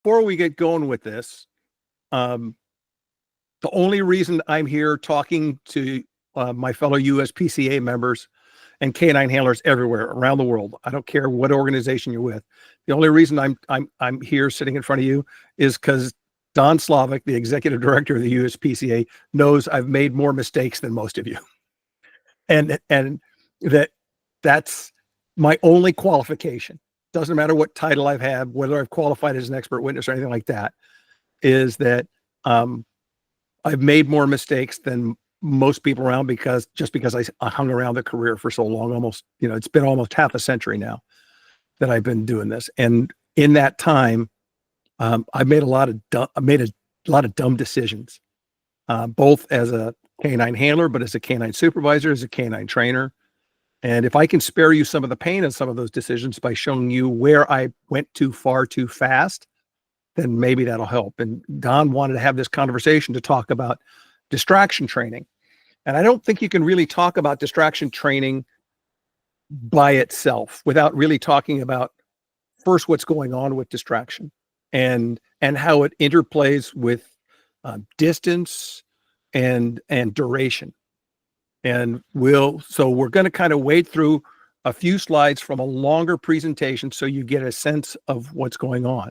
before we get going with this, the only reason I'm here talking to my fellow USPCA members and canine handlers everywhere around the world, I don't care what organization you're with. The only reason I'm here sitting in front of you is because Don Slavic, the executive director of the USPCA, knows I've made more mistakes than most of you, and that's my only qualification. Doesn't matter what title I've had, whether I've qualified as an expert witness or anything like that, is that I've made more mistakes than most people around because I hung around the career for so long, almost, it's been almost half a century now that I've been doing this. And in that time, I've made a lot of dumb decisions, both as a canine handler, but as a canine supervisor, as a canine trainer. And if I can spare you some of the pain of some of those decisions by showing you where I went too far too fast, then maybe that'll help. And Don wanted to have this conversation to talk about distraction training. And I don't think you can really talk about distraction training by itself without really talking about first what's going on with distraction and how it interplays with distance and duration. And we're going to kind of wade through a few slides from a longer presentation so you get a sense of what's going on.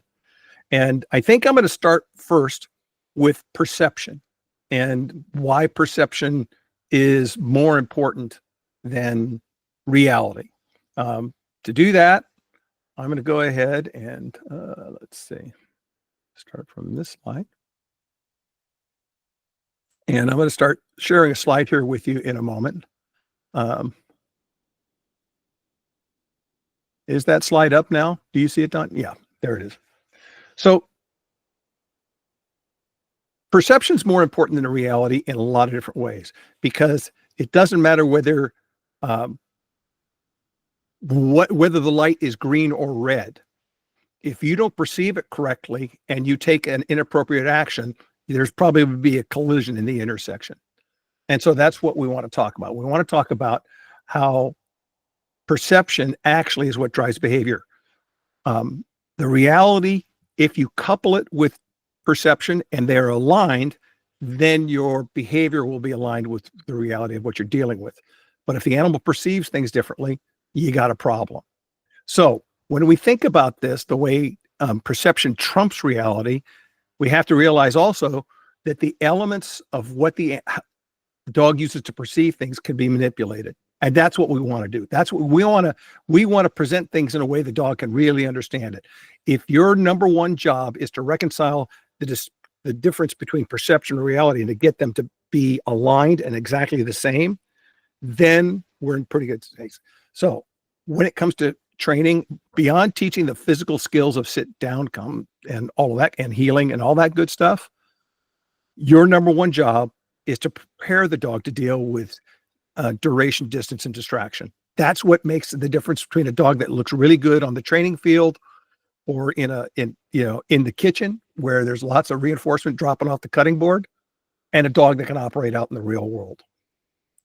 And I think I'm going to start first with perception and why perception is more important than reality. To do that, I'm going to go ahead and let's see, start from this slide. And I'm going to start sharing a slide here with you in a moment. Is that slide up now? Do you see it, Don? Yeah, there it is. So perception is more important than reality in a lot of different ways, because it doesn't matter whether whether the light is green or red. If you don't perceive it correctly and you take an inappropriate action, there's probably would be a collision in the intersection. And so that's what we want to talk about. We want to talk about how perception actually is what drives behavior. The reality, if you couple it with perception and they're aligned, then your behavior will be aligned with the reality of what you're dealing with. But if the animal perceives things differently, you got a problem. So when we think about this, the way perception trumps reality, we have to realize also that the elements of what the dog uses to perceive things can be manipulated. And that's what we want to do. That's what we want to present things in a way the dog can really understand it. If your number one job is to reconcile the difference between perception and reality and to get them to be aligned and exactly the same, then we're in pretty good space. So when it comes to training, beyond teaching the physical skills of sit down, come, and all of that, and healing and all that good stuff, your number one job is to prepare the dog to deal with duration, distance, and distraction. That's what makes the difference between a dog that looks really good on the training field or in the kitchen where there's lots of reinforcement dropping off the cutting board, and a dog that can operate out in the real world.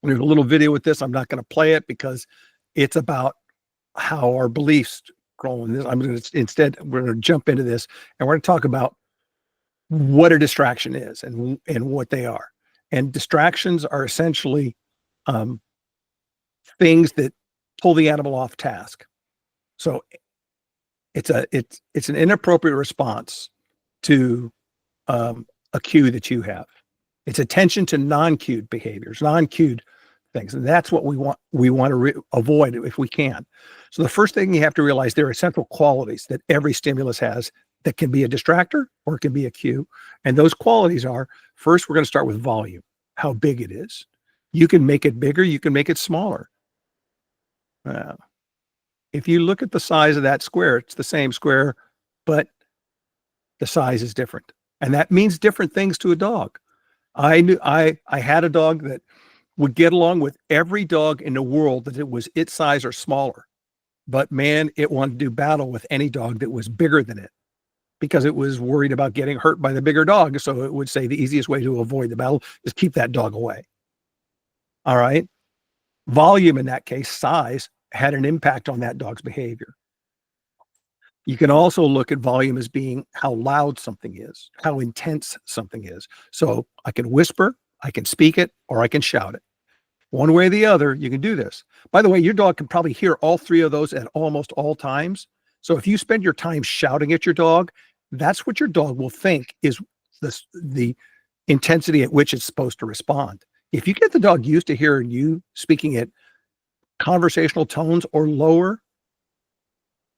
And there's a little video with this. I'm not going to play it because it's about how our beliefs grow in this. We're going to jump into this and we're going to talk about what a distraction is and what they are. And distractions are essentially things that pull the animal off task. So it's an inappropriate response to a cue that you have. It's attention to non-cued behaviors, non-cued things. And that's what we want to avoid if we can. So the first thing you have to realize, there are essential qualities that every stimulus has that can be a distractor or it can be a cue. And those qualities are, first, we're going to start with volume, how big it is. You can make it bigger, you can make it smaller. If you look at the size of that square, it's the same square, but the size is different. And that means different things to a dog. I had a dog that would get along with every dog in the world that it was its size or smaller. But man, it wanted to do battle with any dog that was bigger than it because it was worried about getting hurt by the bigger dog. So it would say the easiest way to avoid the battle is keep that dog away. All right. Volume, in that case, size, had an impact on that dog's behavior. You can also look at volume as being how loud something is, how intense something is. So I can whisper, I can speak it, or I can shout it. One way or the other, you can do this. By the way, your dog can probably hear all three of those at almost all times. So if you spend your time shouting at your dog, that's what your dog will think is the intensity at which it's supposed to respond. If you get the dog used to hearing you speaking at conversational tones or lower,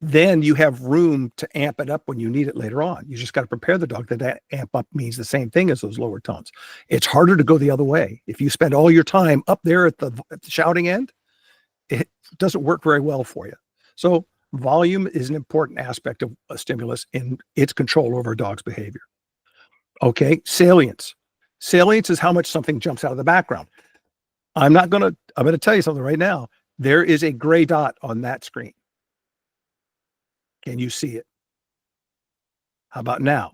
then you have room to amp it up when you need it later on. You just got to prepare the dog that amp up means the same thing as those lower tones. It's harder to go the other way. If you spend all your time up there at the shouting end, it doesn't work very well for you. So volume is an important aspect of a stimulus in its control over a dog's behavior. Okay, salience. Salience is how much something jumps out of the background. I'm going to tell you something right now. There is a gray dot on that screen. Can you see it? How about now?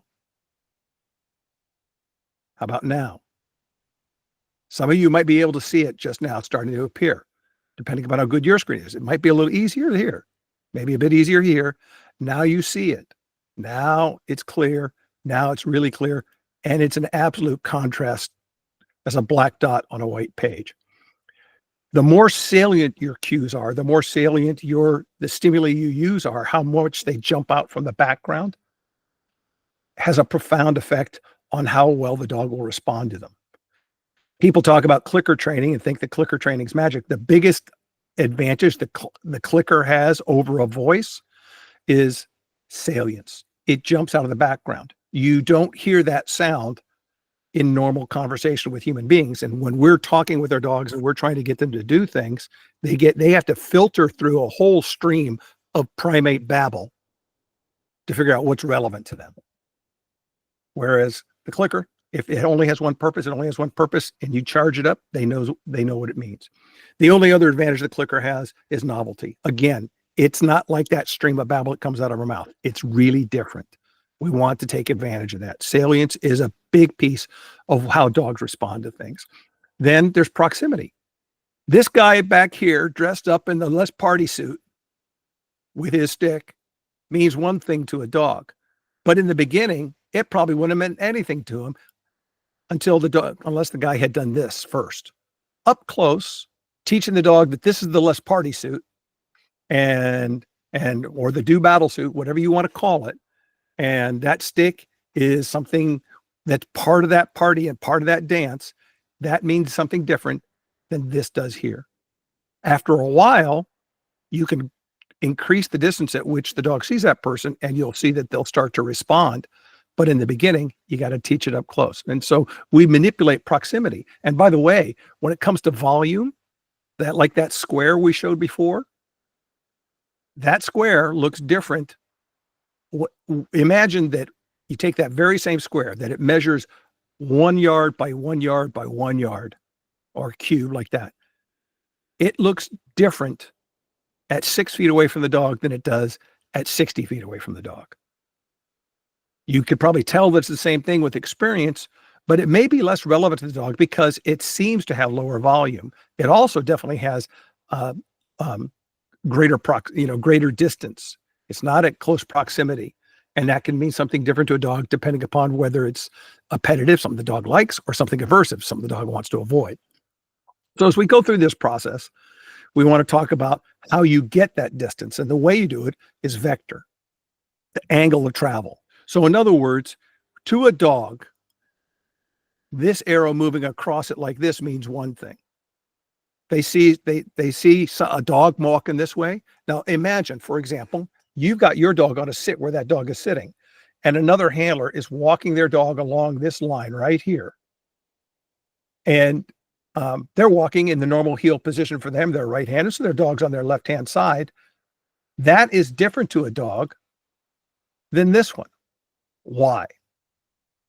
How about now? Some of you might be able to see it just now starting to appear, depending upon how good your screen is. It might be a little easier to hear, maybe a bit easier here. Now you see it. Now it's clear. Now it's really clear. And it's an absolute contrast as a black dot on a white page. The more salient your cues are, the more salient the stimuli you use are, how much they jump out from the background, has a profound effect on how well the dog will respond to them. People talk about clicker training and think that clicker training is magic. The biggest advantage the clicker has over a voice is salience. It jumps out of the background. You don't hear that sound in normal conversation with human beings. And when we're talking with our dogs and we're trying to get them to do things, they have to filter through a whole stream of primate babble to figure out what's relevant to them. Whereas the clicker, if it only has one purpose, it only has one purpose, and you charge it up, they know what it means. The only other advantage the clicker has is novelty. Again, it's not like that stream of babble that comes out of our mouth. It's really different. We want to take advantage of that. Salience is a big piece of how dogs respond to things. Then there's proximity. This guy back here dressed up in the less party suit with his stick means one thing to a dog. But in the beginning, it probably wouldn't have meant anything to him unless the guy had done this first. Up close, teaching the dog that this is the less party suit or the do battle suit, whatever you want to call it. And that stick is something that's part of that party and part of that dance. That means something different than this does here. After a while, you can increase the distance at which the dog sees that person, and you'll see that they'll start to respond. But in the beginning, you got to teach it up close. And so we manipulate proximity. And by the way, when it comes to volume, like that square we showed before, that square looks different. Imagine that you take that very same square, that it measures 1 yard by 1 yard by 1 yard, or cube like that. It looks different at 6 feet away from the dog than it does at 60 feet away from the dog. You could probably tell that's the same thing with experience, but it may be less relevant to the dog because it seems to have lower volume. It also definitely has greater distance. It's not at close proximity. And that can mean something different to a dog depending upon whether it's appetitive, something the dog likes, or something aversive, something the dog wants to avoid. So as we go through this process, we want to talk about how you get that distance. And the way you do it is vector, the angle of travel. So in other words, to a dog, this arrow moving across it like this means one thing. They see a dog walking this way. Now imagine, for example, you've got your dog on a sit where that dog is sitting, and another handler is walking their dog along this line right here. And they're walking in the normal heel position for them. They're right-handed, so their dog's on their left-hand side. That is different to a dog than this one. Why?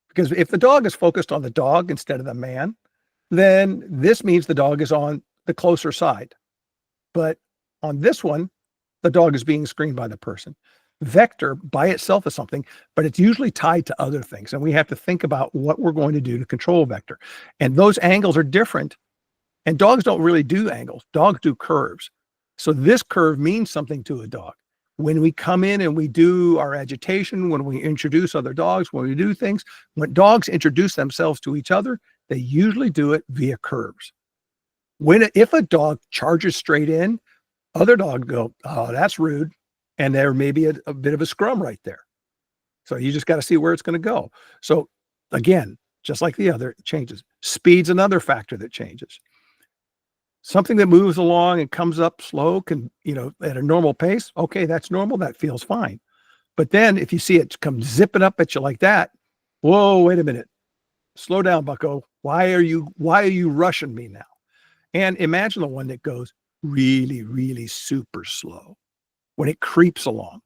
Because if the dog is focused on the dog instead of the man, then this means the dog is on the closer side. But on this one, the dog is being screened by the person. Vector by itself is something, but it's usually tied to other things. And we have to think about what we're going to do to control vector. And those angles are different. And dogs don't really do angles. Dogs do curves. So this curve means something to a dog. when we come in and we do our agitation, when we introduce other dogs, when we do things, when dogs introduce themselves to each other, they usually do it via curves. If a dog charges straight in, other dogs go, oh, that's rude. And there may be a bit of a scrum right there. So you just got to see where it's going to go. So again, just like the other, it changes. Speed's another factor that changes. Something that moves along and comes up slow can, at a normal pace, okay, that's normal. That feels fine. But then if you see it come zipping up at you like that, whoa, wait a minute. Slow down, bucko. Why are you rushing me now? And imagine the one that goes really, really super slow when it creeps along.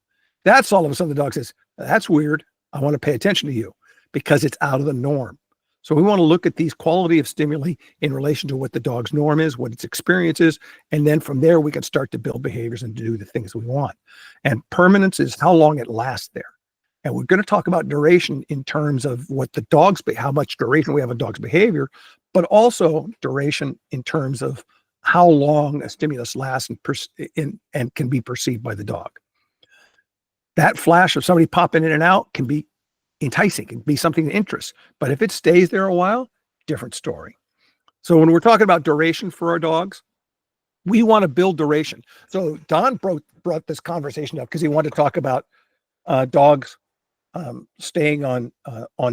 That's all of a sudden the dog says, that's weird. I want to pay attention to you because it's out of the norm. So we want to look at these quality of stimuli in relation to what the dog's norm is, what its experience is. And then from there, we can start to build behaviors and do the things we want. And permanence is how long it lasts there. And we're going to talk about duration in terms of what the dog's, how much duration we have a dog's behavior, but also duration in terms of how long a stimulus lasts and can be perceived by the dog. That flash of somebody popping in and out can be enticing, can be something that interests. But if it stays there a while, different story. So when we're talking about duration for our dogs, we want to build duration. So Don brought this conversation up because he wanted to talk about dogs staying on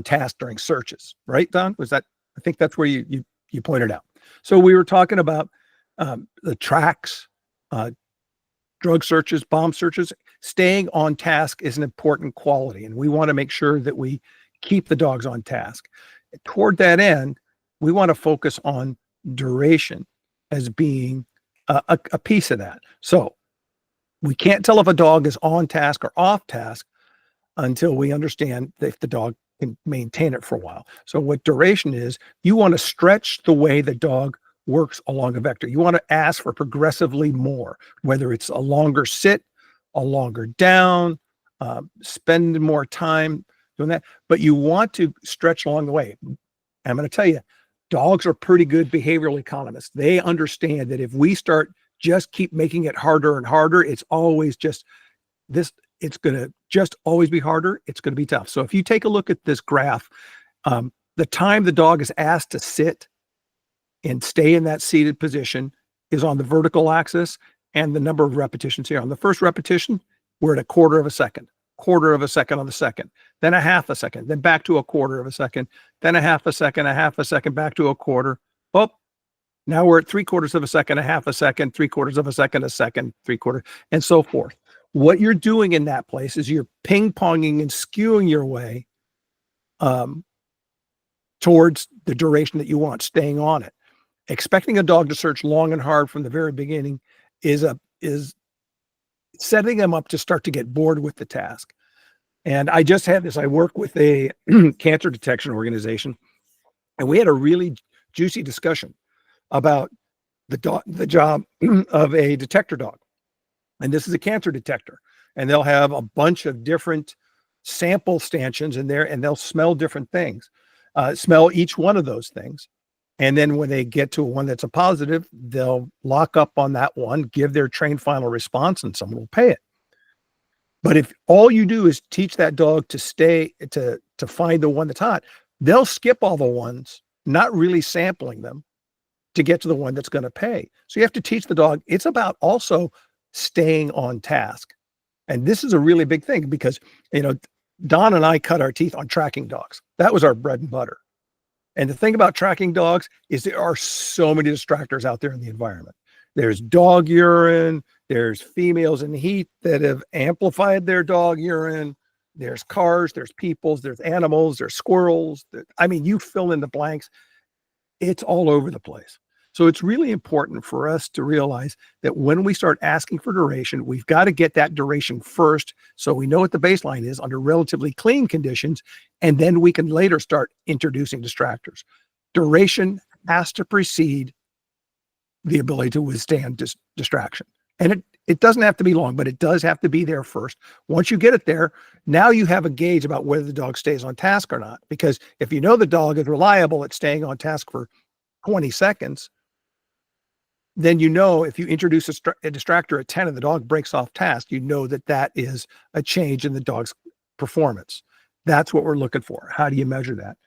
task during searches, right, Don? Was that? I think that's where you pointed out. So we were talking about the tracks, drug searches, bomb searches. Staying on task is an important quality, and we want to make sure that we keep the dogs on task. Toward that end, we want to focus on duration as being a piece of that. So we can't tell if a dog is on task or off task until we understand if the dog can maintain it for a while. So what duration is, you want to stretch the way the dog works along a vector. You want to ask for progressively more, whether it's a longer sit, a longer down, spend more time doing that, but you want to stretch along the way. And I'm going to tell you, dogs are pretty good behavioral economists. They understand that if we start just keep making it harder and harder, it's always just this, it's going to just always be harder. It's going to be tough. So if you take a look at this graph, the time the dog is asked to sit and stay in that seated position is on the vertical axis, and the number of repetitions here. On the first repetition, we're at a quarter of a second on the second, then a half a second, then back to a quarter of a second, then a half a second, back to a quarter. Oh, now we're at 3/4 of a second, a half a second, 3/4 of a second, 3/4, and so forth. What you're doing in that place is you're ping-ponging and skewing your way towards the duration that you want, staying on it. Expecting a dog to search long and hard from the very beginning is setting them up to start to get bored with the task. And I just had this, I work with a cancer detection organization, and we had a really juicy discussion about the job of a detector dog. And this is a cancer detector, and they'll have a bunch of different sample stanchions in there, and they'll smell different things, smell each one of those things. And then when they get to one that's a positive, they'll lock up on that one, give their trained final response, and someone will pay it. But if all you do is teach that dog to stay, to find the one that's hot, they'll skip all the ones, not really sampling them, to get to the one that's going to pay. So you have to teach the dog. It's about also staying on task. And this is a really big thing because, Don and I cut our teeth on tracking dogs. That was our bread and butter. And the thing about tracking dogs is there are so many distractors out there in the environment. There's dog urine, there's females in heat that have amplified their dog urine, there's cars, there's people, there's animals, there's squirrels. You fill in the blanks. It's all over the place. So it's really important for us to realize that when we start asking for duration, we've got to get that duration first so we know what the baseline is under relatively clean conditions, and then we can later start introducing distractors. Duration has to precede the ability to withstand distraction. And it doesn't have to be long, but it does have to be there first. Once you get it there, now you have a gauge about whether the dog stays on task or not. Because if you know the dog is reliable at staying on task for 20 seconds, then you know if you introduce a distractor at 10 and the dog breaks off task, you know that that is a change in the dog's performance. That's what we're looking for. How do you measure that?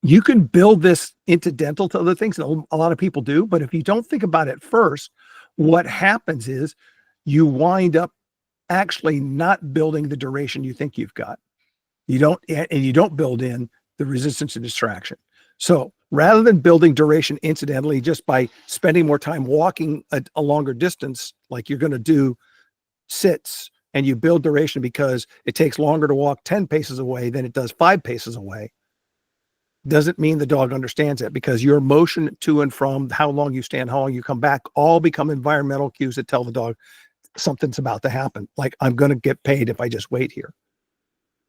You can build this incidental to other things, and a lot of people do, but if you don't think about it first, what happens is you wind up actually not building the duration you think you've got. You don't build in the resistance to distraction. So rather than building duration incidentally just by spending more time walking a longer distance, like you're going to do sits, and you build duration because it takes longer to walk 10 paces away than it does 5 paces away, doesn't mean the dog understands it, because your motion to and from, how long you stand, how long you come back, all become environmental cues that tell the dog something's about to happen. Like, I'm going to get paid if I just wait here.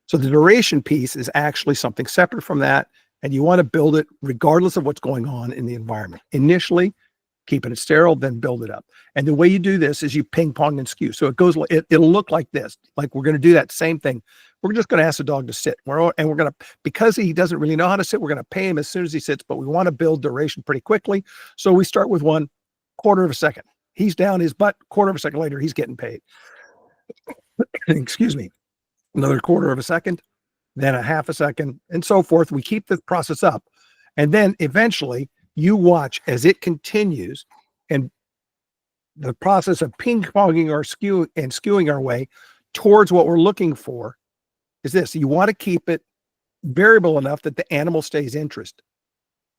So the duration piece is actually something separate from that. And you want to build it regardless of what's going on in the environment. Initially, keeping it sterile, then build it up. And the way you do this is you ping pong and skew. So it goes, it'll look like this. Like, we're going to do that same thing. We're just going to ask the dog to sit. We're going to, because he doesn't really know how to sit, we're going to pay him as soon as he sits, but we want to build duration pretty quickly. So we start with 1/4 of a second. He's down his butt, 1/4 of a second later, he's getting paid. Excuse me. Another 1/4 of a second, then a 1/2 a second, and so forth. We keep the process up. And then eventually you watch as it continues, and the process of ping-ponging or skewing our way towards what we're looking for is this. You want to keep it variable enough that the animal stays interested.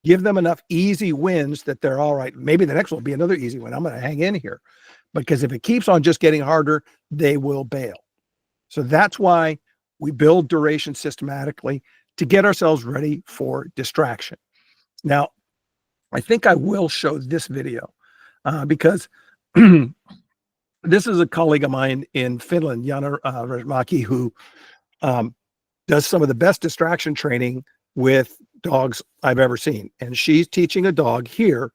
Give them enough easy wins that they're all right. Maybe the next one will be another easy win. I'm going to hang in here. Because if it keeps on just getting harder, they will bail. So that's why we build duration systematically to get ourselves ready for distraction. Now, I think I will show this video because this is a colleague of mine in Finland, Jana Rajmaki, who does some of the best distraction training with dogs I've ever seen. And she's teaching a dog here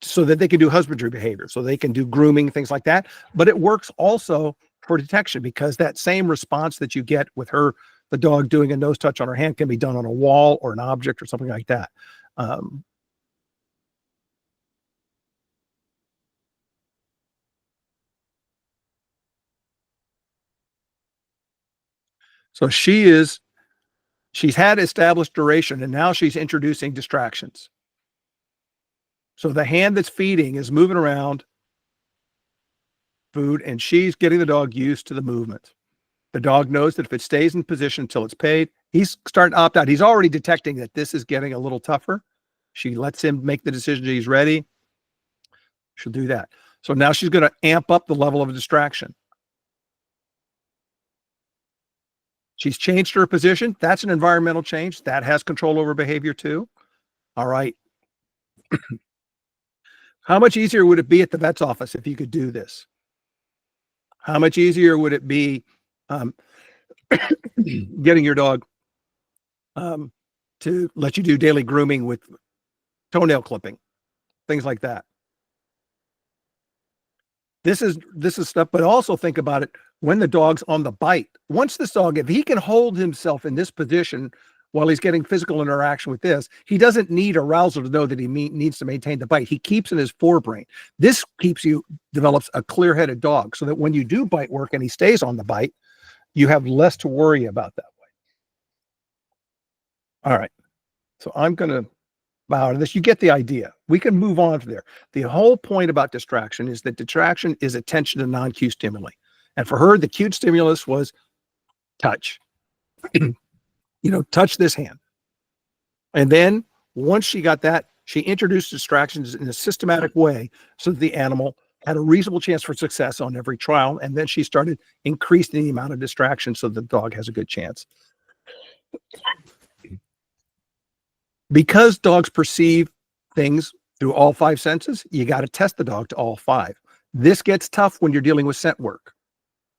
so that they can do husbandry behavior, so they can do grooming, things like that. But it works also for detection, because that same response that you get with the dog doing a nose touch on her hand, can be done on a wall or an object or something like that. So she's had established duration, and now she's introducing distractions. So the hand that's feeding is moving around food, and she's getting the dog used to the movement. The dog knows that if it stays in position until it's paid, he's starting to opt out. He's already detecting that this is getting a little tougher. She lets him make the decision that he's ready. She'll do that. So now she's going to amp up the level of distraction. She's changed her position. That's an environmental change. That has control over behavior too. All right. How much easier would it be at the vet's office if you could do this? How much easier would it be getting your dog to let you do daily grooming with toenail clipping, things like that? This is stuff, but also think about it when the dog's on the bite. Once this dog, if he can hold himself in this position while he's getting physical interaction with this, he doesn't need arousal to know that he needs to maintain the bite. He keeps in his forebrain. This develops a clear-headed dog, so that when you do bite work and he stays on the bite, you have less to worry about that way. All right. So I'm going to bow to this. You get the idea. We can move on from there. The whole point about distraction is that distraction is attention to non-cue stimuli. And for her, the cue stimulus was touch. Touch this hand. And then once she got that, she introduced distractions in a systematic way so that the animal had a reasonable chance for success on every trial. And then she started increasing the amount of distraction so the dog has a good chance. Because dogs perceive things through all 5 senses, you got to test the dog to all 5. This gets tough when you're dealing with scent work,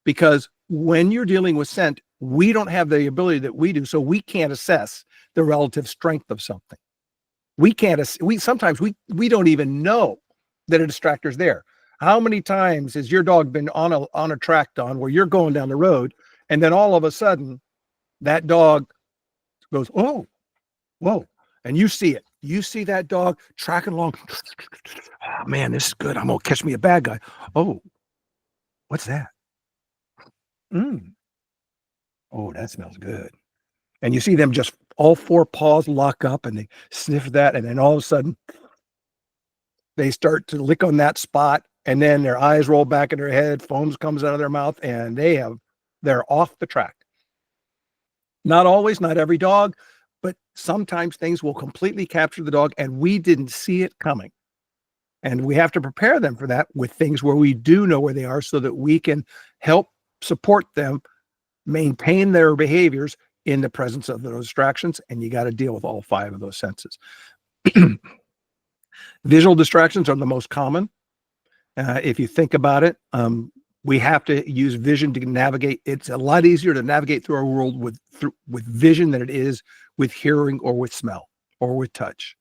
because when you're dealing with scent, we don't have the ability that we do, so we can't assess the relative strength of something. Sometimes we don't even know that a distractor's there. How many times has your dog been on a track, Don, where you're going down the road, and then all of a sudden that dog goes, oh, whoa, and you see it. You see that dog tracking along. Oh, man, this is good. I'm going to catch me a bad guy. Oh, what's that? Oh, that smells good. And you see them just all four paws lock up and they sniff that. And then all of a sudden they start to lick on that spot. And then their eyes roll back in their head, foam comes out of their mouth, and they're off the track. Not always, not every dog, but sometimes things will completely capture the dog and we didn't see it coming. And we have to prepare them for that with things where we do know where they are so that we can help support them maintain their behaviors in the presence of those distractions. And you got to deal with all 5 of those senses. Visual distractions are the most common. If you think about it, we have to use vision to navigate. It's a lot easier to navigate through our world with vision than it is with hearing or with smell or with touch.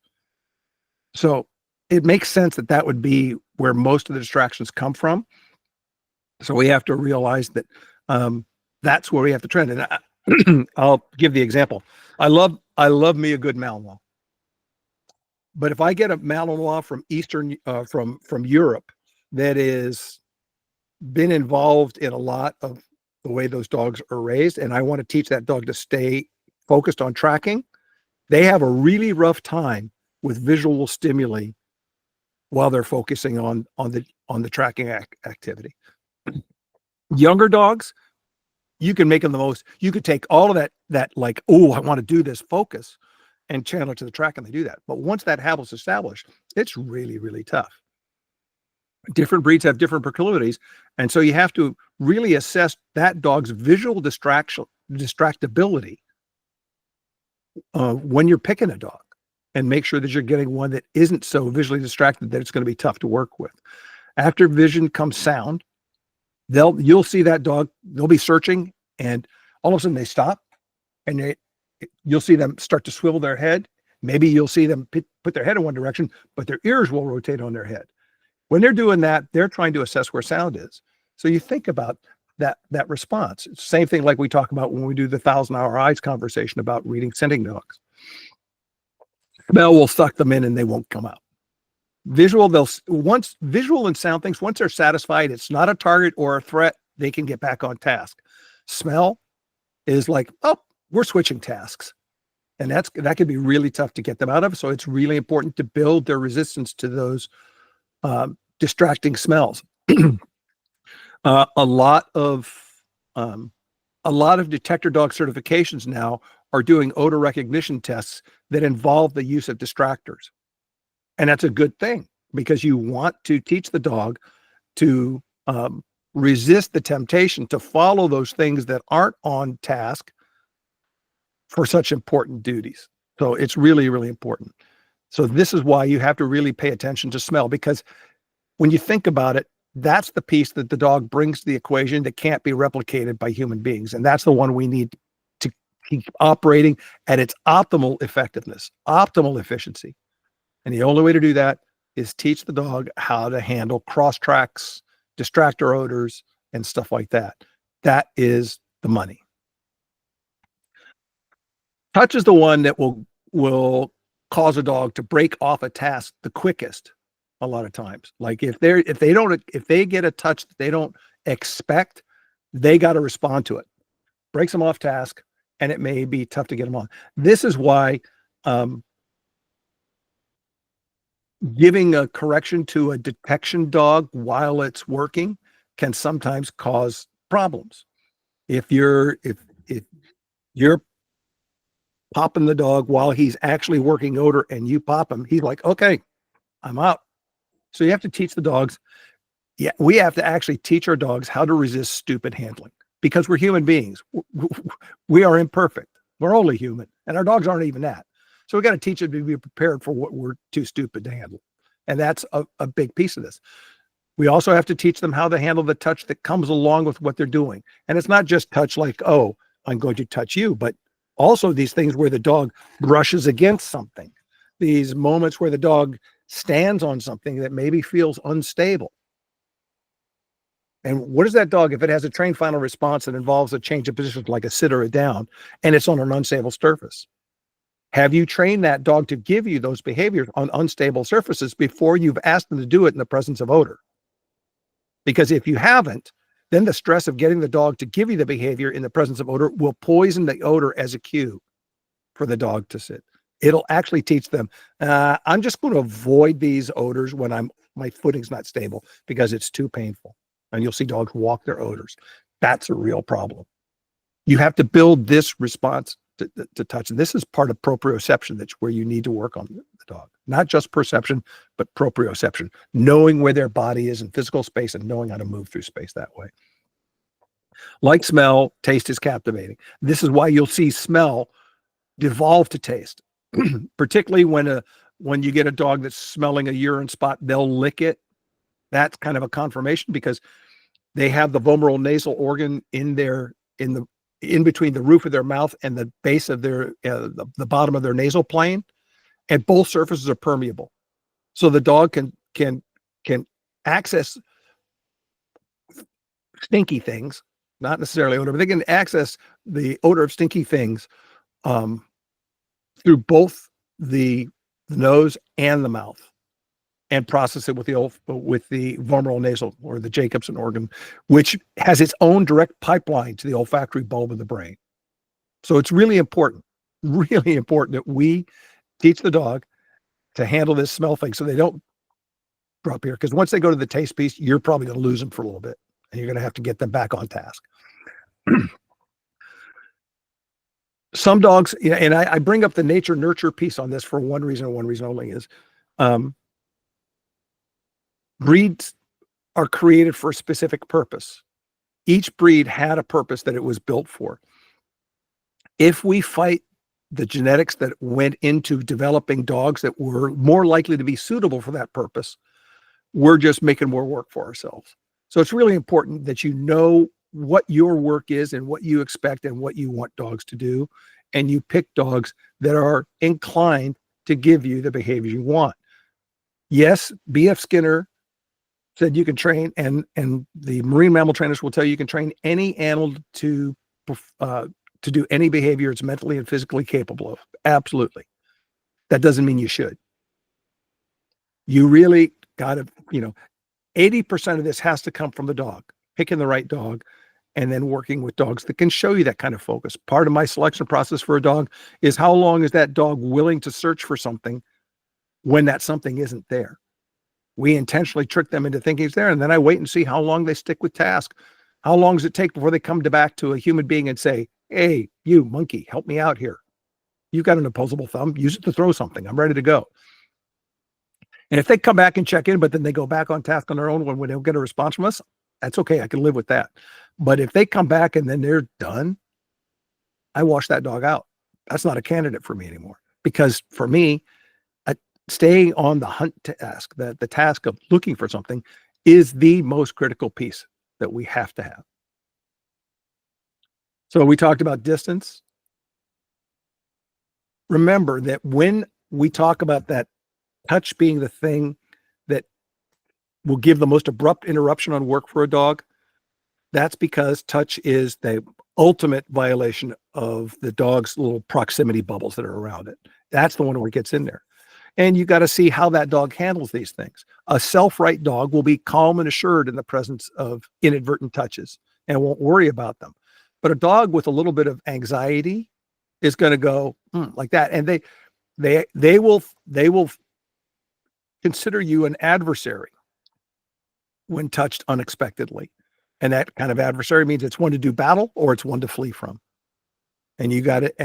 So it makes sense that that would be where most of the distractions come from. So we have to realize that that's where we have to trend. And I'll give the example. I love me a good Malinois. But if I get a Malinois from from Europe that is been involved in a lot of the way those dogs are raised, and I want to teach that dog to stay focused on tracking, they have a really rough time with visual stimuli while they're focusing on the tracking activity. Younger dogs, you can make them you could take all of that like, oh, I want to do this focus and channel it to the track, and they do that. But once that habit's established, it's really, really tough. Different breeds have different proclivities. And so you have to really assess that dog's visual distractibility when you're picking a dog, and make sure that you're getting one that isn't so visually distracted that it's going to be tough to work with. After vision comes sound. You'll see that dog, they'll be searching, and all of a sudden they stop, and you'll see them start to swivel their head. Maybe you'll see them put their head in one direction, but their ears will rotate on their head. When they're doing that, they're trying to assess where sound is. So you think about that response. It's the same thing like we talk about when we do the 1,000-hour eyes conversation about reading scenting dogs. Smell will suck them in and they won't come out. Visual and sound things, once they're satisfied, it's not a target or a threat, they can get back on task. Smell is like, oh, we're switching tasks. And that can be really tough to get them out of. So it's really important to build their resistance to those distracting smells. A lot of detector dog certifications now are doing odor recognition tests that involve the use of distractors. And that's a good thing, because you want to teach the dog to resist the temptation to follow those things that aren't on task for such important duties. So it's really, really important. So this is why you have to really pay attention to smell, because when you think about it, that's the piece that the dog brings to the equation that can't be replicated by human beings. And that's the one we need to keep operating at its optimal effectiveness, optimal efficiency. And the only way to do that is teach the dog how to handle cross tracks, distractor odors, and stuff like that. That is the money. Touch is the one that will cause a dog to break off a task the quickest a lot of times. Like if they get a touch that they don't expect, they got to respond to it. Breaks them off task, and it may be tough to get them on. This is why giving a correction to a detection dog while it's working can sometimes cause problems. If you're popping the dog while he's actually working odor and you pop him, he's like, okay, I'm out. So you have to teach the dogs. Yeah, we have to actually teach our dogs how to resist stupid handling, because we're human beings. We are imperfect. We're only human, and our dogs aren't even that. So we got to teach them to be prepared for what we're too stupid to handle. And that's a big piece of this. We also have to teach them how to handle the touch that comes along with what they're doing. And it's not just touch like, oh, I'm going to touch you, but also these things where the dog brushes against something, these moments where the dog stands on something that maybe feels unstable. And what is that dog, if it has a trained final response that involves a change of position, like a sit or a down, and it's on an unstable surface? Have you trained that dog to give you those behaviors on unstable surfaces before you've asked them to do it in the presence of odor? Because if you haven't, then the stress of getting the dog to give you the behavior in the presence of odor will poison the odor as a cue for the dog to sit. It'll actually teach them, I'm just going to avoid these odors when my footing's not stable because it's too painful. And you'll see dogs walk their odors. That's a real problem. You have to build this response to touch. And this is part of proprioception. That's where you need to work on the dog. Not just perception, but proprioception. Knowing where their body is in physical space and knowing how to move through space that way. Like smell, taste is captivating. This is why you'll see smell devolve to taste. Particularly when you get a dog that's smelling a urine spot, they'll lick it. That's kind of a confirmation because they have the vomeronasal nasal organ in between the roof of their mouth and the base of their the bottom of their nasal plane, and both surfaces are permeable, so the dog can access stinky things, not necessarily odor, but they can access the odor of stinky things through both the nose and the mouth, and process it with the vomeronasal nasal or the Jacobson organ, which has its own direct pipeline to the olfactory bulb of the brain. So it's really important that we teach the dog to handle this smell thing so they don't drop here. Because once they go to the taste piece, you're probably going to lose them for a little bit, and you're going to have to get them back on task. Some dogs, and I bring up the nature nurture piece on this for one reason and one reason only is breeds are created for a specific purpose. Each breed had a purpose that it was built for. If we fight the genetics that went into developing dogs that were more likely to be suitable for that purpose, we're just making more work for ourselves. So it's really important that you know what your work is and what you expect and what you want dogs to do. And you pick dogs that are inclined to give you the behavior you want. Yes, B.F. Skinner said you can train, and the marine mammal trainers will tell you can train any animal to do any behavior it's mentally and physically capable of. Absolutely. That doesn't mean you should. You really got to, 80% of this has to come from the dog, picking the right dog, and then working with dogs that can show you that kind of focus. Part of my selection process for a dog is how long is that dog willing to search for something when that something isn't there. We intentionally trick them into thinking it's there, and then I wait and see how long they stick with task. How long does it take before they come back to a human being and say, hey, you monkey, help me out here. You've got an opposable thumb. Use it to throw something. I'm ready to go. And if they come back and check in, but then they go back on task on their own when they don't get a response from us, that's okay. I can live with that. But if they come back and then they're done, I wash that dog out. That's not a candidate for me anymore. Because for me, staying on the hunt task, the task of looking for something, is the most critical piece that we have to have. So we talked about distance. Remember that when we talk about that touch being the thing that will give the most abrupt interruption on work for a dog, that's because touch is the ultimate violation of the dog's little proximity bubbles that are around it. That's the one where it gets in there. And you got to see how that dog handles these things. A self-right dog will be calm and assured in the presence of inadvertent touches and won't worry about them. But a dog with a little bit of anxiety is going to go like that. And they will consider you an adversary when touched unexpectedly. And that kind of adversary means it's one to do battle or it's one to flee from. And you got it.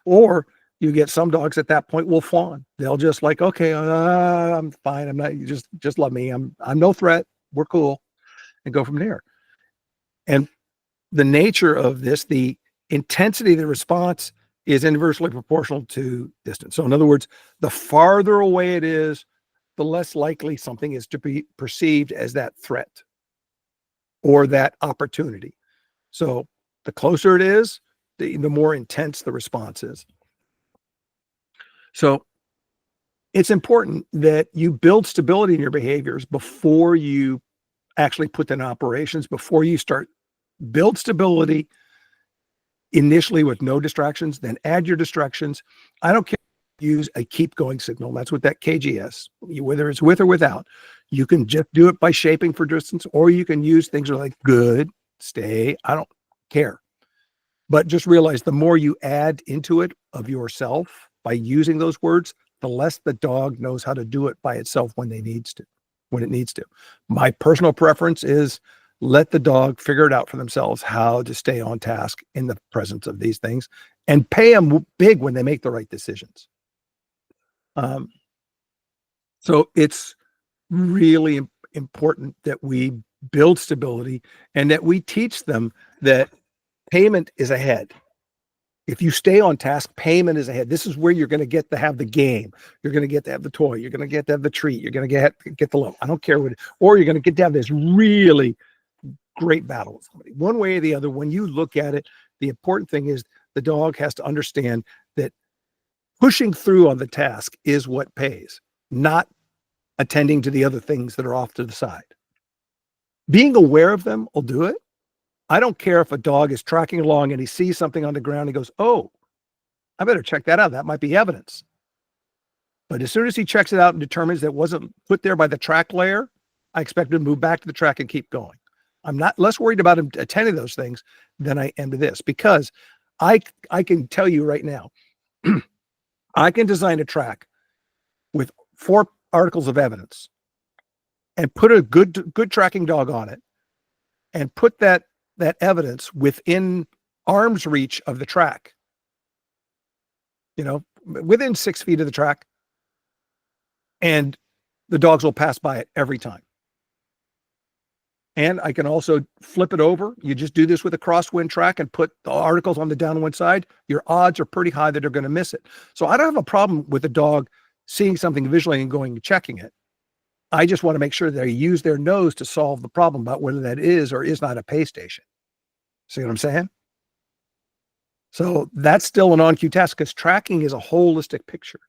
Or you get some dogs at that point will fawn. They'll just like, okay, I'm fine. I'm not, you just love me. I'm no threat. We're cool. And go from there. And the nature of this, the intensity of the response is inversely proportional to distance. So in other words, the farther away it is, the less likely something is to be perceived as that threat or that opportunity. So the closer it is, the more intense the response is. So it's important that you build stability in your behaviors before you actually put them in operations, before you start. Build stability initially with no distractions, then add your distractions. I don't care use a keep going signal. That's what that KGS, whether it's with or without. You can just do it by shaping for distance, or you can use things like good, stay, I don't care. But just realize the more you add into it of yourself by using those words, the less the dog knows how to do it by itself when it needs to. My personal preference is let the dog figure it out for themselves how to stay on task in the presence of these things, and pay them big when they make the right decisions. So it's really important that we build stability and that we teach them that payment is ahead. If you stay on task, payment is ahead. This is where you're going to get to have the game. You're going to get to have the toy. You're going to get to have the treat. You're going to get the love. I don't care what, or you're going to get to have this really great battle with somebody. One way or the other, when you look at it, the important thing is the dog has to understand that pushing through on the task is what pays, not attending to the other things that are off to the side. Being aware of them will do it. I don't care if a dog is tracking along and he sees something on the ground. He goes, oh, I better check that out. That might be evidence. But as soon as he checks it out and determines that it wasn't put there by the track layer, I expect him to move back to the track and keep going. I'm not less worried about him attending those things than I am to this, because I can tell you right now, I can design a track with 4 articles of evidence and put a good tracking dog on it and put that evidence within arm's reach of the track, within 6 feet of the track, and the dogs will pass by it every time. And I can also flip it over. You just do this with a crosswind track and put the articles on the downwind side. Your odds are pretty high that they're going to miss it. So I don't have a problem with a dog seeing something visually and going and checking it. I just want to make sure they use their nose to solve the problem about whether that is or is not a pay station. See what I'm saying? So that's still an on-cue task, because tracking is a holistic picture.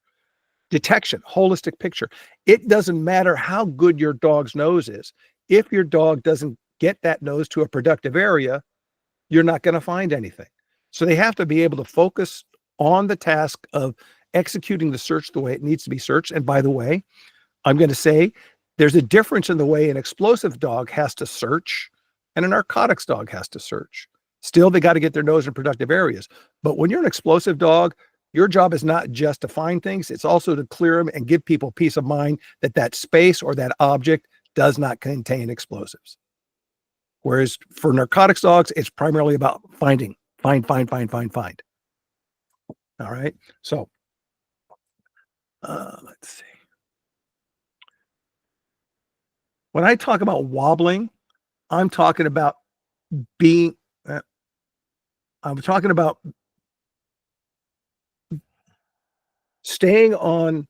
Detection, holistic picture. It doesn't matter how good your dog's nose is. If your dog doesn't get that nose to a productive area, you're not going to find anything. So they have to be able to focus on the task of executing the search the way it needs to be searched. And by the way, I'm going to say there's a difference in the way an explosive dog has to search and a narcotics dog has to search. Still, they got to get their nose in productive areas. But when you're an explosive dog, your job is not just to find things, it's also to clear them and give people peace of mind that that space or that object does not contain explosives. Whereas for narcotics dogs, it's primarily about find. All right. So let's see. When I talk about wobbling, I'm talking about staying on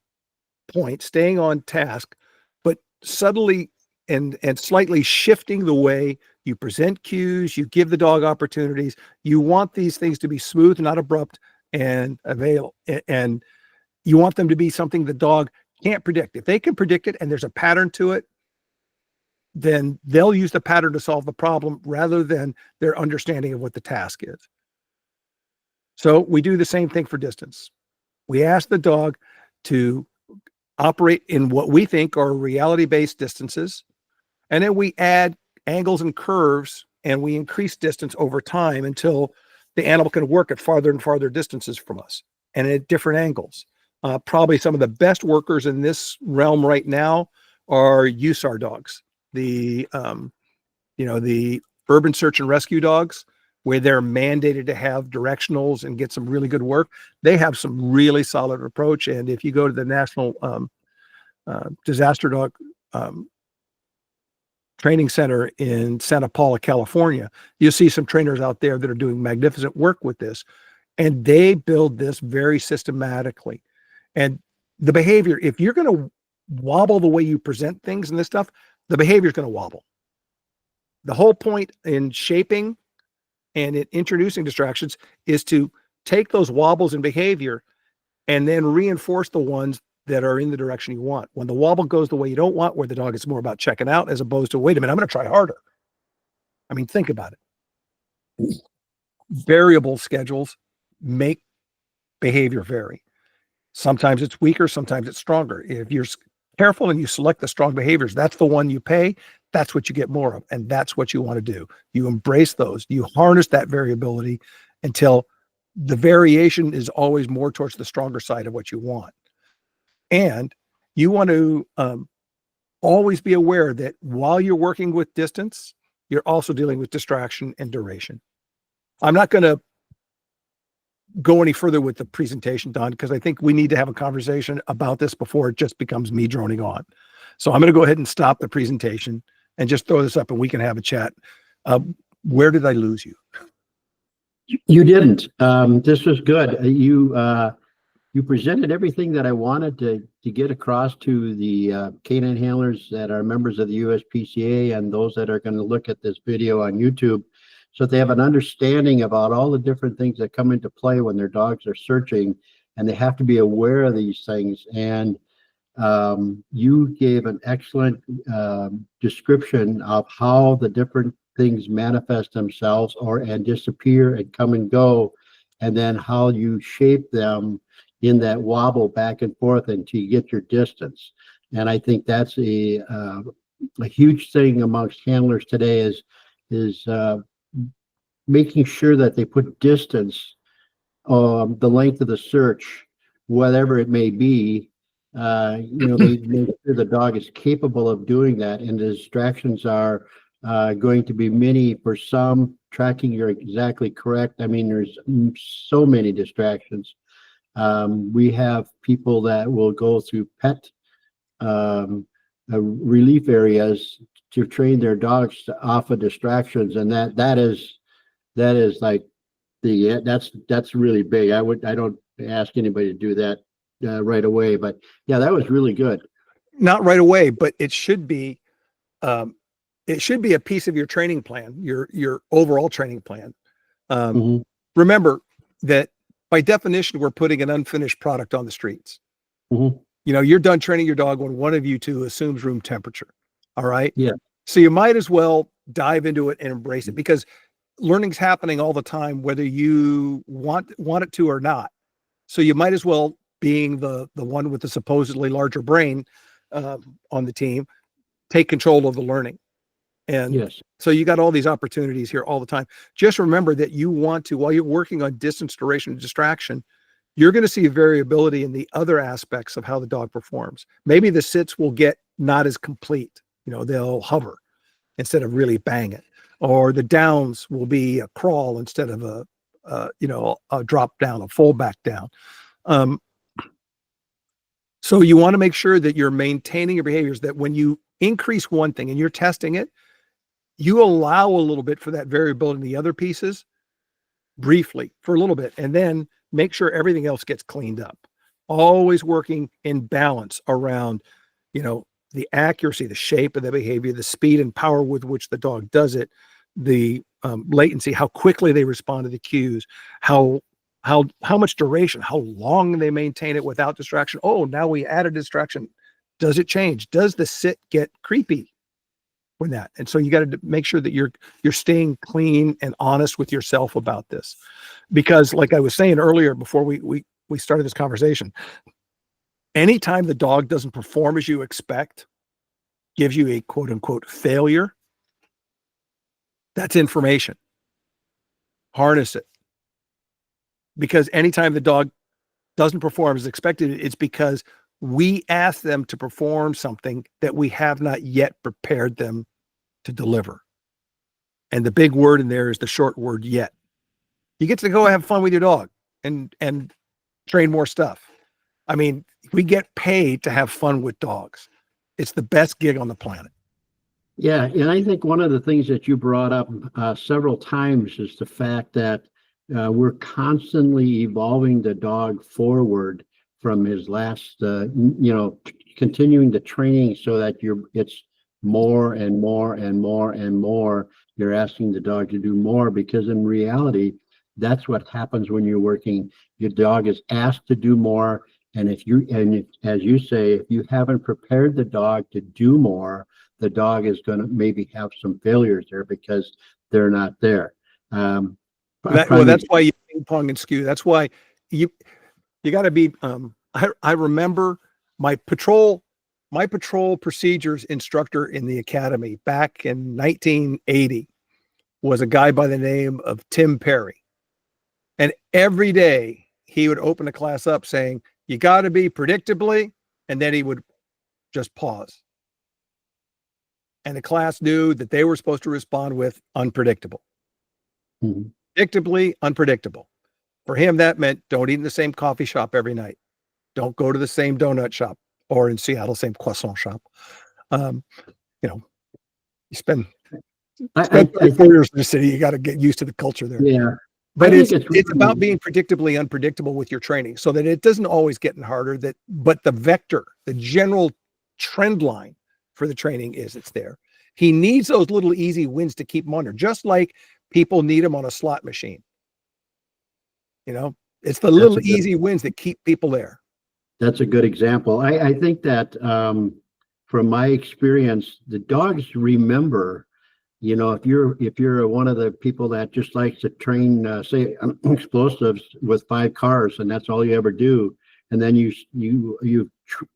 point, staying on task, but subtly and slightly shifting the way you present cues, you give the dog opportunities. You want these things to be smooth, not abrupt, and and you want them to be something the dog can't predict. If they can predict it and there's a pattern to it, then they'll use the pattern to solve the problem rather than their understanding of what the task is. So we do the same thing for distance. We ask the dog to operate in what we think are reality-based distances, and then we add angles and curves, and we increase distance over time until the animal can work at farther and farther distances from us and at different angles. Probably some of the best workers in this realm right now are USAR dogs, the urban search and rescue dogs, where they're mandated to have directionals and get some really good work. They have some really solid approach. And if you go to the National Disaster Dog Training Center in Santa Paula, California, you'll see some trainers out there that are doing magnificent work with this. And they build this very systematically. And the behavior, if you're going to wobble the way you present things and this stuff, the behavior is going to wobble. The whole point in shaping and in introducing distractions is to take those wobbles in behavior and then reinforce the ones that are in the direction you want. When the wobble goes the way you don't want, where the dog is more about checking out as opposed to, wait a minute, I'm going to try harder. I mean, think about it. Variable schedules make behavior vary. Sometimes it's weaker, sometimes it's stronger. If you're careful and you select the strong behaviors, that's the one you pay, that's what you get more of. And that's what you want to do. You embrace those, you harness that variability until the variation is always more towards the stronger side of what you want. And you want to always be aware that while you're working with distance, you're also dealing with distraction and duration. I'm not going to go any further with the presentation, Don, because I think we need to have a conversation about this before it just becomes me droning on. So I'm going to go ahead and stop the presentation and just throw this up and we can have a chat. Where did I lose you? You didn't. This was good. You presented everything that I wanted to get across to the canine handlers that are members of the USPCA and those that are going to look at this video on YouTube, so they have an understanding about all the different things that come into play when their dogs are searching, and they have to be aware of these things. And you gave an excellent description of how the different things manifest themselves and disappear and come and go, and then how you shape them in that wobble back and forth until you get your distance. And I think that's a huge thing amongst handlers today is making sure that they put distance, the length of the search, whatever it may be, they make sure the dog is capable of doing that, and the distractions are going to be many. For some, tracking, you're exactly correct. I mean, there's so many distractions. We have people that will go through pet relief areas to train their dogs off of distractions, and that is like that's really big. I don't ask anybody to do that right away, but yeah, that was really good. Not right away, but it should be a piece of your training plan, your overall training plan. Remember that by definition, we're putting an unfinished product on the streets. You're done training your dog when one of you two assumes room temperature. All right. Yeah. So you might as well dive into it and embrace it, because learning's happening all the time, whether you want it to or not. So you might as well, being the one with the supposedly larger brain on the team, take control of the learning. And yes. So you got all these opportunities here all the time. Just remember that you want to, while you're working on distance, duration, and distraction, you're going to see variability in the other aspects of how the dog performs. Maybe the sits will get not as complete. They'll hover instead of really bang it, or the downs will be a crawl instead of a drop down, a full back down. So you want to make sure that you're maintaining your behaviors, that when you increase one thing and you're testing it, you allow a little bit for that variability in the other pieces briefly for a little bit, and then make sure everything else gets cleaned up. Always working in balance around, the accuracy, the shape of the behavior, the speed and power with which the dog does it, the latency, how quickly they respond to the cues, how much duration, how long they maintain it without distraction. Oh, now we add a distraction. Does it change? Does the sit get creepy with that? And so you got to make sure that you're staying clean and honest with yourself about this, because like I was saying earlier before we started this conversation, anytime the dog doesn't perform as you expect, gives you a quote unquote failure, that's information. Harness it. Because anytime the dog doesn't perform as expected, it's because we ask them to perform something that we have not yet prepared them to deliver. And the big word in there is the short word yet. You get to go have fun with your dog and train more stuff. I mean, we get paid to have fun with dogs. It's the best gig on the planet. Yeah, and I think one of the things that you brought up several times is the fact that we're constantly evolving the dog forward from his last, continuing the training so that it's more and more and more and more. You're asking the dog to do more, because in reality, that's what happens when you're working. Your dog is asked to do more. And as you say, if you haven't prepared the dog to do more, the dog is going to maybe have some failures there because they're not there. That's why you ping pong and skew. That's why you got to be I remember my patrol procedures instructor in the academy back in 1980 was a guy by the name of Tim Perry. And every day he would open the class up saying, you got to be predictably, and then he would just pause. And the class knew that they were supposed to respond with unpredictable. Mhm. Predictably unpredictable. For him, that meant don't eat in the same coffee shop every night. Don't go to the same donut shop, or in Seattle, same croissant shop. You know, you spend I 34 years in the city, you got to get used to the culture there. Yeah. But I think it's about being predictably unpredictable with your training, so that it doesn't always get harder. But the vector, the general trend line for the training is it's there. He needs those little easy wins to keep him under, just like people need them on a slot machine. You know, it's the little easy wins that keep people there. That's a good example. I think that from my experience, the dogs remember. You know, if you're one of the people that just likes to train, say, explosives with 5 cars, and that's all you ever do, and then you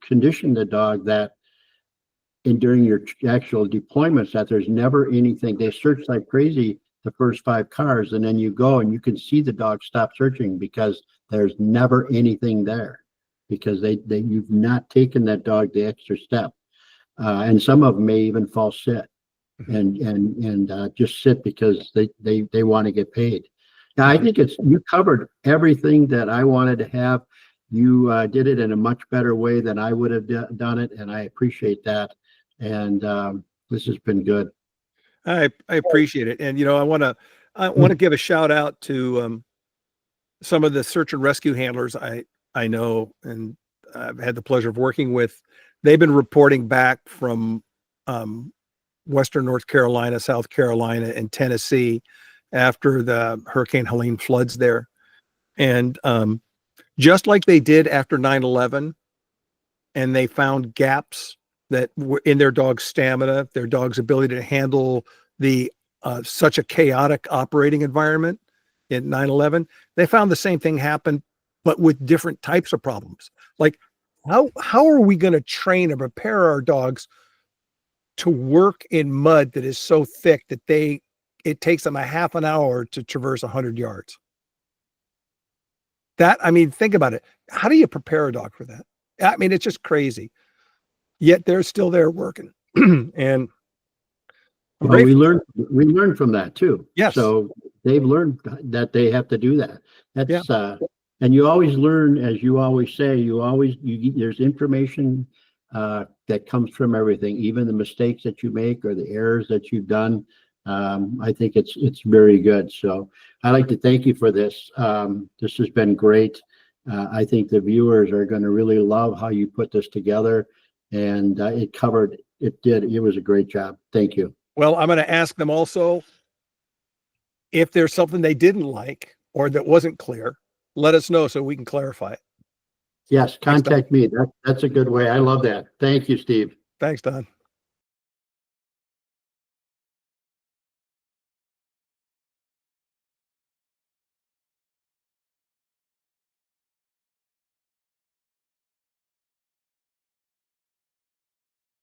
condition the dog that, and during your actual deployments, that there's never anything. They search like crazy the first 5 cars, and then you go and you can see the dog stop searching because there's never anything there, because you've not taken that dog the extra step, and some of them may even fall sit. And just sit because they want to get paid. Now, I think you covered everything that I wanted to have. You did it in a much better way than I would have done it, and I appreciate that. And this has been good. I appreciate it. And, you know, I want to give a shout out to some of the search and rescue handlers I know, and I've had the pleasure of working with. They've been reporting back from Western North Carolina, South Carolina, and Tennessee after the Hurricane Helene floods there. And just like they did after 9/11, and they found gaps that were in their dog's stamina, their dog's ability to handle the such a chaotic operating environment in 9/11, they found the same thing happen, but with different types of problems. Like, how are we going to train and prepare our dogs to work in mud that is so thick that it takes them a half an hour to traverse 100 yards? I mean, think about it. How do you prepare a dog for that? I mean, it's just crazy. Yet they're still there working. And well, we learned from that too. Yes. So they've learned that they have to do that. That's and you always learn, as you always say, there's information that comes from everything, even the mistakes that you make or the errors that you've done. I think it's very good. So I'd like to thank you for this. This has been great. I think the viewers are going to really love how you put this together, and it was a great job. Thank you. Well, I'm going to ask them also, if there's something they didn't like or that wasn't clear, let us know so we can clarify it. Yes, contact me. That's a good way. I love that. Thank you, Steve. Thanks, Don.